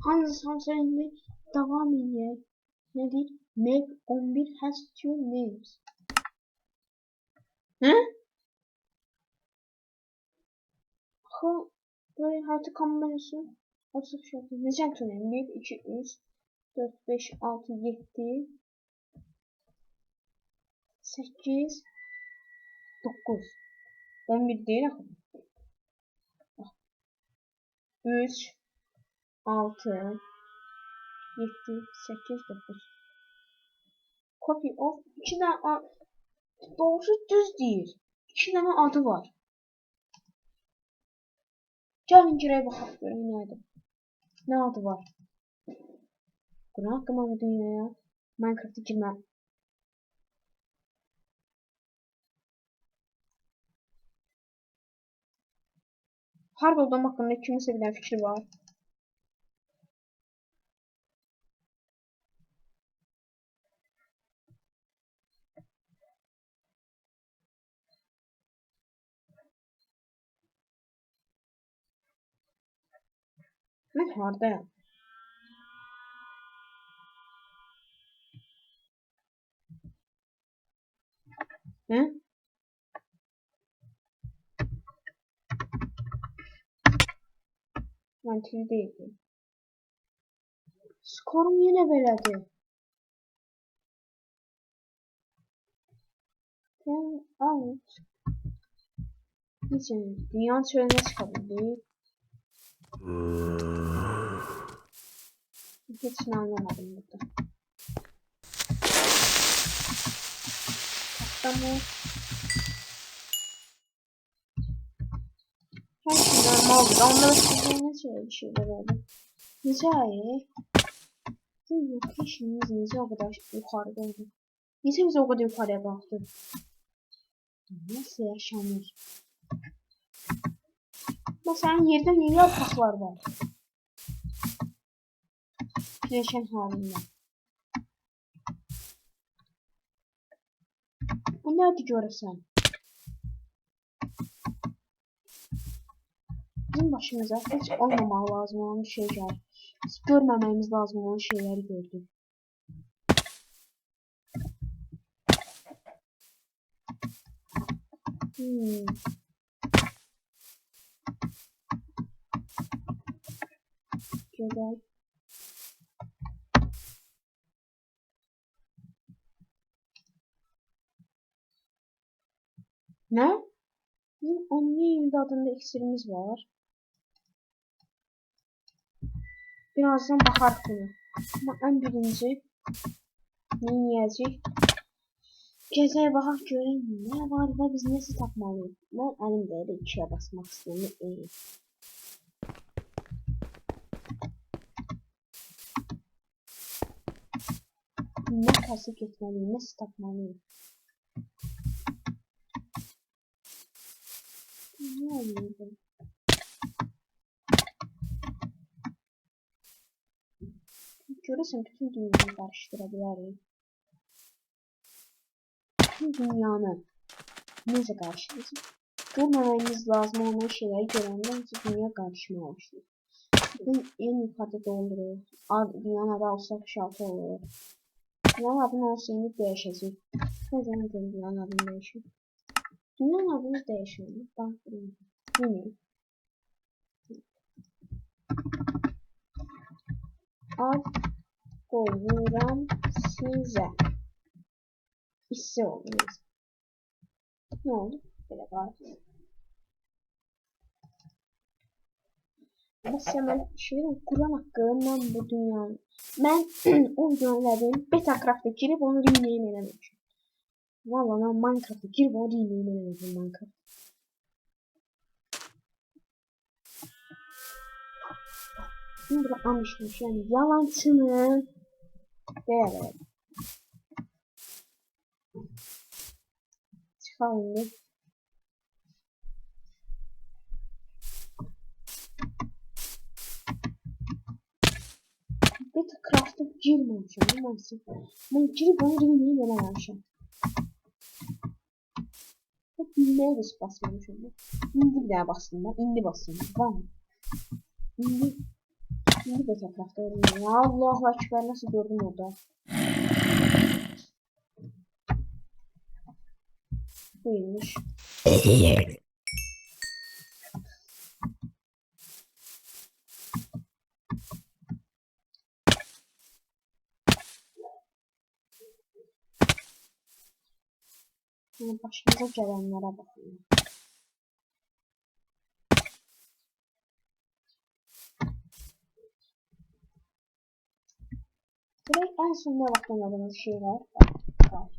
Hangi sansüründe devam ediyor? Nedir? Map 11 has two names. Hı? Böyle harita kamerası. Nasıl bir şey yapıyor? Neden tutuyorum? 1, 2, 3, 4, 5, 6, 7, 8, 9. 11 değil ama. 3, 6, 7, 8, 9. Copy of 2 tane doğrusu düz değil. 2 tane adı var. Gelin gireye bakalım görün nerede. Ne adı var? Kur'an hakkında mı dünyaya? Minecraft'a girme. Hard olduğum hakkında kimse bilen fikri var. Ben hardayım. He? Ben TV'deydim. Skorum yine belədir. Ben out. Diyeceğim. Dünyanın çölüne çıkabildik. Hiç anlamadım burada. Tamam. Her şey normaldir. Onlara sizlerine şöyle bir şeyler oldu. Nizai. Bizim location'ımız nece o kadar yukarıdaydı. Nece biz o kadar yukarıya baktık. Nasıl yaşanır? Mesela yerde yeni yapraklar var. Yaşam halinde. Bu nerede görürsen? Bizim başımıza hiç olmamalı lazım olan bir şeyler. Biz görmememiz lazım olan şeyleri gördük. Güzel. Ne? Bizim onun adında iksirimiz var. Birazdan bakar bunu. Ama en birinci ne yiyecek? Gezeye bakar göreyim ne var ve biz nasıl takmalıyız? Ben elimde de ikiye basmak istiyorum. Ne tasdik etmeliyim? Nasıl takmalıyım? Ne oluyor? Görürsen bütün dünyayı karıştırabilirim. Bütün dünyanın neyse karşıyız. Görmememiz lazım olan şeyleri görenden dünya karışmaya başlıyor. En yukarıda dolduruyor. Dünyanın adı olsa şartı oluyor. Dünyanın adını olsa yeni değişecek. Ne zaman dünyanın adını değişiyor? Dünyanın adını değişiyor. Bak yine. Ad koyuram size. İşte oldu. Ne oldu? Böyle var. Mesela ben Kur'an hakkında bu dünyanın. Ben o videoların Betacraft'a girip onu rename eləmişim. Valla ben Minecraft'a girip onu rename eləmişim Minecraft. Bunu bırakmamışmış yani yalancının değerli. Çıkalım bir. Betacraft'a girmemişim. Neyse. Ben girip onu rename eləmişim. Bilmeye de basmamışım. İndi bir daha bastım ben. İndi bastım. Tamam. İndi. Şimdi de tekrar öğrendim. Ya Allahu Ekber, nasıl gördüm orada. Buymuş. Yani başımıza gelenlere bakın. Direkt en sonuna bakamadığımız şeyler var.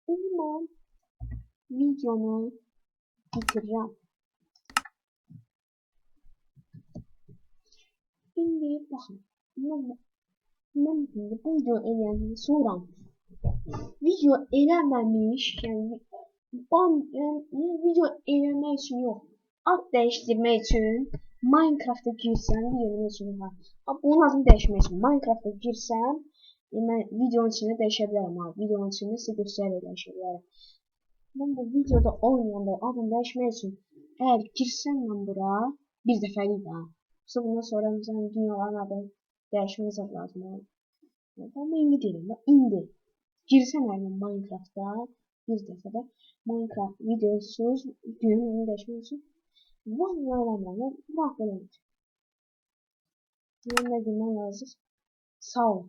Şimdi ben videomu bitireceğim. Şimdi bakın. Ben bu video eləyəndən sonra video eləməmiş, yəni video eləmək üçün yox, ad dəyişdirmək üçün Minecraft'a girsən, videonun içində var. Bunun adını dəyişmək üçün Minecraft'a girsən, mən videonun içində dəyişə bilərəm ha. Videonun içində sizə göstərərək dəyişə bilərəm. Mən bu videoda oynayanda adını dəyişmək üçün əgər girsən mən bura bir dəfəlik ha. Bundan sonra məsələn dünyaların adını dəyişməyə lazım olur. Ama indi deyirəm, indi girsən əgər Minecraft'a bir dəfədə Minecraft videosuz günün onu dəyişmək üçün vallahi eləmirəm, bırak belə. Mən nə deməm lazım? Sağ ol.